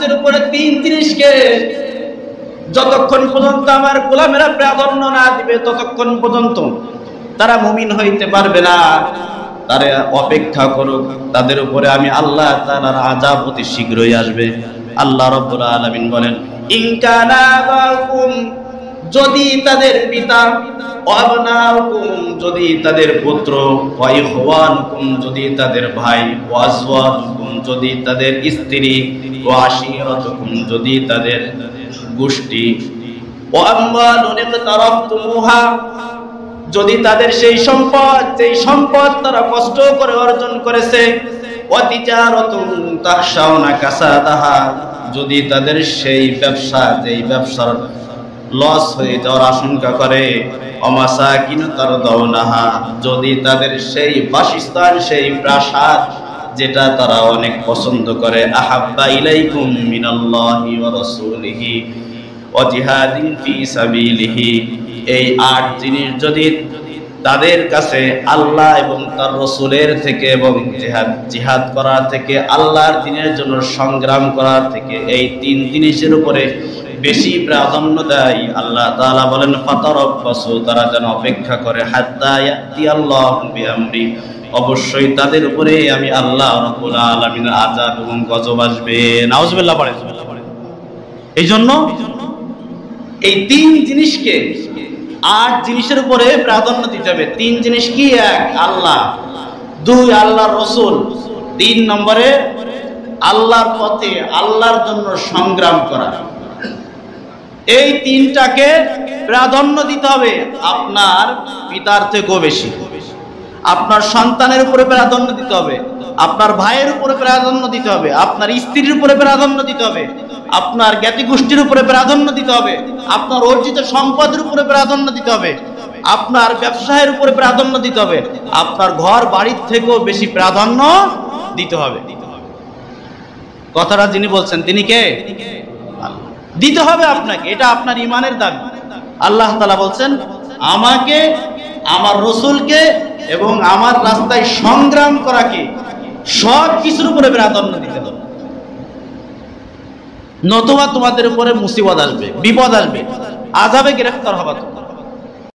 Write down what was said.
জিনিসের উপরে তিন জিনিসকে যতক্ষণ পর্যন্ত আমার গোলামেরা প্রাধান্য না দিবে ততক্ষণ পর্যন্ত তারা মুমিন হইতে পারবে না। তারা অপেক্ষা করুক, তাদের উপরে আমি আল্লাহ তাআলার আযাব অতি শীঘ্রই আসবে। আল্লাহ রাব্বুল আলামিন বলেন, ইন কানা আবাউকুম, যদি তাদের পিতা, আবনাউকুম, যদি তাদের পুত্র, ওয়া ইখওয়ানুকুম, যদি তাদের ভাই, ওয়া আজওয়াজুকুম, যদি তাদের স্ত্রী, ওয়া আশীরাতুকুম, যদি তাদের গোষ্ঠী, ওয়া আমওয়ালুন ইকতারাফতুমুহা, যদি তাদের সেই সম্পদ, যেই সম্পদ তারা কষ্ট করে অর্জন করেছে, ওয়া তিজারাতুন তাখশাউনা কাসাদাহা, যদি তাদের সেই ব্যবসা, যেই ব্যবসার লস হয়ে যাওয়ার আশঙ্কা করে, অমাসাকিন তারদাউনাহা, যদি তাদের সেই বাসস্থান, সেই প্রাসাদ যেটা তারা অনেক পছন্দ করে, আহাব্বা ইলাইকুম মিনাল্লাহি ওয়া রাসূলিহি ওয়া জিহাদিন ফি সাবিলিহি, এই 8 জিনিস যদি তাদের কাছে আল্লাহ এবং তার রাসূলের থেকে এবং জিহাদ করার থেকে, আল্লাহর দ্বীনের জন্য সংগ্রাম করার থেকে এই 3 জিনিসের উপরে বেশি প্রাধান্য দেয়, আল্লাহ তাআলা বলেন ফাতারাব্বাসু, তারা যেন অপেক্ষা করে, হাত্তা ইয়াতি আল্লাহু বিআমরি, অবশ্যই তাদের উপরে আমি আল্লাহ রাব্বুল আলামিনের আযাব এবং গজব আসবে। নাউজুবিল্লাহ পড়ে। এই জন্য এই 3 জিনিসকে 8 জিনিসের উপরে প্রাধান্য দিতে হবে। 3 জিনিস কি? 1 আল্লাহ, 2 আল্লাহর রাসূল, 3 নম্বরে আল্লাহর পথে আল্লাহর জন্য সংগ্রাম করা। এই 3টাকে প্রাধান্য দিতে হবে আপনার পিতার থেকেও বেশি। আপনার সন্তানের উপরে প্রাধান্য দিতে হবে, আপনার ভাইয়ের উপরে প্রাধান্য দিতে হবে, আপনার স্ত্রীর উপরে প্রাধান্য দিতে হবে, আপনার জ্ঞাতি গোষ্ঠীর উপরে প্রাধান্য দিতে হবে, আপনার অর্জিত সম্পদের উপরে প্রাধান্য দিতে হবে, আপনার ব্যবসায়ের উপরে প্রাধান্য দিতে হবে, আপনার ঘর বাড়ির থেকেও বেশি প্রাধান্য দিতে হবে। কথাটা যিনি বলছেন তিনি কে? দিতে হবে আপনাকে, এটা আপনার ঈমানের দাবি। আল্লাহ তাআলা বলছেন আমাকে, আমার রাসূলকে এবং আমার রাস্তায় সংগ্রাম করাকে সব কিছুর উপরে প্রাধান্য দিতে হবে, নতুবা তোমাদের উপরে মুসিবত আসবে, বিপদ আসবে, আযাবে গ্রেফতার হবে।